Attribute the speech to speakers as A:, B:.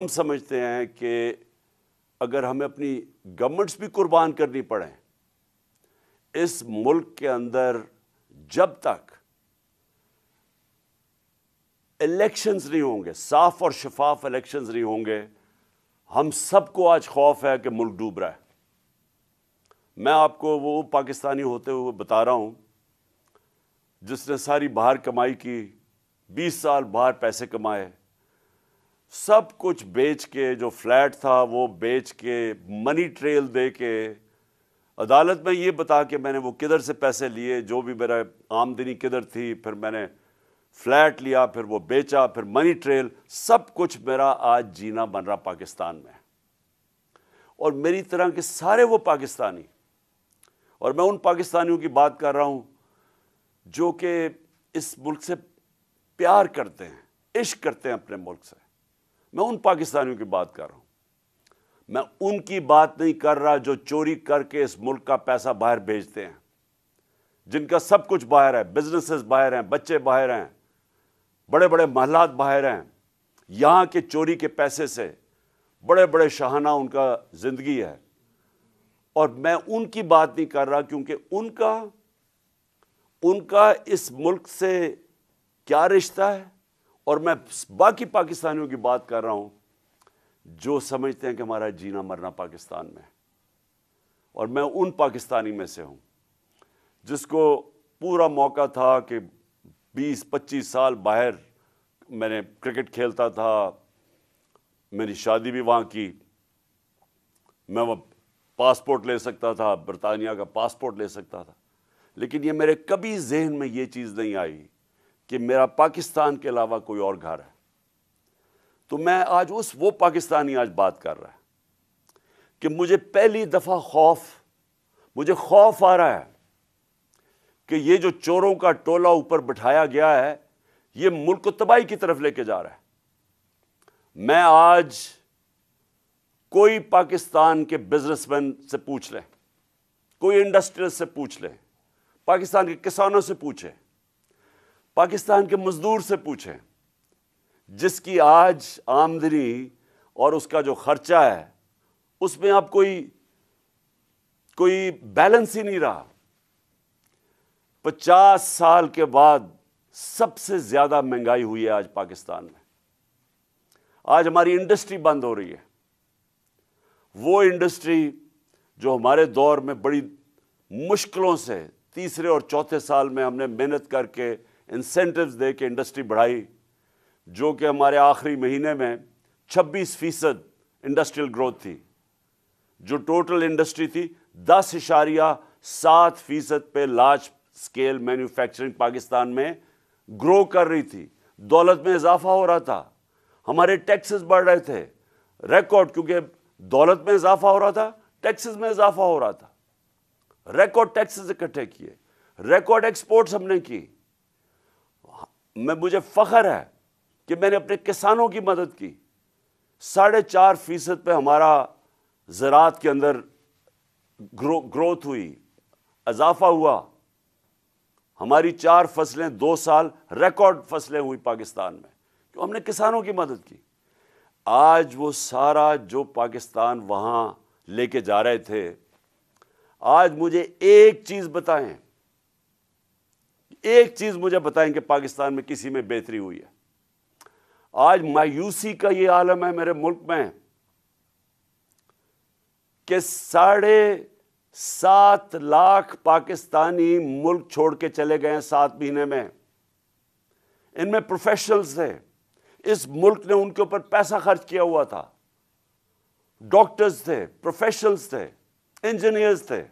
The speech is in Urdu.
A: ہم سمجھتے ہیں کہ اگر ہمیں اپنی گورنمنٹس بھی قربان کرنی پڑیں اس ملک کے اندر جب تک الیکشنز نہیں ہوں گے، صاف اور شفاف الیکشنز نہیں ہوں گے، ہم سب کو آج خوف ہے کہ ملک ڈوب رہا ہے۔ میں آپ کو وہ پاکستانی ہوتے ہوئے بتا رہا ہوں جس نے ساری باہر کمائی کی، 20 سال باہر پیسے کمائے، سب کچھ بیچ کے، جو فلیٹ تھا وہ بیچ کے، منی ٹریل دے کے، عدالت میں یہ بتا کہ میں نے وہ کدھر سے پیسے لیے، جو بھی میرا آمدنی کدھر تھی، پھر میں نے فلیٹ لیا، پھر وہ بیچا، پھر منی ٹریل، سب کچھ میرا آج جینا بن رہا پاکستان میں۔ اور میری طرح کے سارے وہ پاکستانی، اور میں ان پاکستانیوں کی بات کر رہا ہوں جو کہ اس ملک سے پیار کرتے ہیں، عشق کرتے ہیں اپنے ملک سے، میں ان پاکستانیوں کی بات کر رہا ہوں۔ میں ان کی بات نہیں کر رہا جو چوری کر کے اس ملک کا پیسہ باہر بھیجتے ہیں، جن کا سب کچھ باہر ہے، بزنسز باہر ہیں، بچے باہر ہیں، بڑے بڑے محلات باہر ہیں، یہاں کے چوری کے پیسے سے بڑے بڑے شاہانہ ان کا زندگی ہے۔ اور میں ان کی بات نہیں کر رہا کیونکہ ان کا اس ملک سے کیا رشتہ ہے، اور میں باقی پاکستانیوں کی بات کر رہا ہوں جو سمجھتے ہیں کہ ہمارا جینا مرنا پاکستان میں۔ اور میں ان پاکستانی میں سے ہوں جس کو پورا موقع تھا کہ 20-25 سال باہر میں نے کرکٹ کھیلتا تھا، میری شادی بھی وہاں کی، میں وہ پاسپورٹ لے سکتا تھا، برطانیہ کا پاسپورٹ لے سکتا تھا، لیکن یہ میرے کبھی ذہن میں یہ چیز نہیں آئی کہ میرا پاکستان کے علاوہ کوئی اور گھر ہے۔ تو میں آج وہ پاکستانی آج بات کر رہا ہے کہ مجھے پہلی دفعہ مجھے خوف آ رہا ہے کہ یہ جو چوروں کا ٹولہ اوپر بٹھایا گیا ہے یہ ملک کو تباہی کی طرف لے کے جا رہا ہے۔ میں آج کوئی پاکستان کے بزنس مین سے پوچھ لیں، کوئی انڈسٹریل سے پوچھ لیں، پاکستان کے کسانوں سے پوچھیں، پاکستان کے مزدور سے پوچھیں، جس کی آج آمدنی اور اس کا جو خرچہ ہے اس میں اب کوئی بیلنس ہی نہیں رہا۔ 50 سال کے بعد سب سے زیادہ مہنگائی ہوئی ہے آج پاکستان میں۔ آج ہماری انڈسٹری بند ہو رہی ہے، وہ انڈسٹری جو ہمارے دور میں بڑی مشکلوں سے تیسرے اور چوتھے سال میں ہم نے محنت کر کے انسینٹیوز دے کے انڈسٹری بڑھائی، جو کہ ہمارے آخری مہینے میں 26% انڈسٹریل گروتھ تھی، جو ٹوٹل انڈسٹری تھی 10.7% پہ لارج سکیل مینوفیکچرنگ پاکستان میں گرو کر رہی تھی، دولت میں اضافہ ہو رہا تھا، ہمارے ٹیکسز بڑھ رہے تھے، ریکارڈ، کیونکہ دولت میں اضافہ ہو رہا تھا، ٹیکسز میں اضافہ ہو رہا تھا، ریکارڈ ٹیکسز اکٹھے کیے، ریکارڈ ایکسپورٹس ہم نے کی۔ مجھے فخر ہے کہ میں نے اپنے کسانوں کی مدد کی، 4.5% پہ ہمارا زراعت کے اندر گروتھ ہوئی، اضافہ ہوا، ہماری 4 فصلیں 2 سال ریکارڈ فصلیں ہوئی پاکستان میں، کیوں ہم نے کسانوں کی مدد کی۔ آج وہ سارا جو پاکستان وہاں لے کے جا رہے تھے، آج مجھے ایک چیز بتائیں کہ پاکستان میں کسی میں بہتری ہوئی ہے۔ آج مایوسی کا یہ عالم ہے میرے ملک میں کہ 7.5 لاکھ پاکستانی ملک چھوڑ کے چلے گئے ہیں 7 مہینے میں۔ ان میں پروفیشنلز تھے، اس ملک نے ان کے اوپر پیسہ خرچ کیا ہوا تھا، ڈاکٹرز تھے، پروفیشنلز تھے، انجینئرز تھے،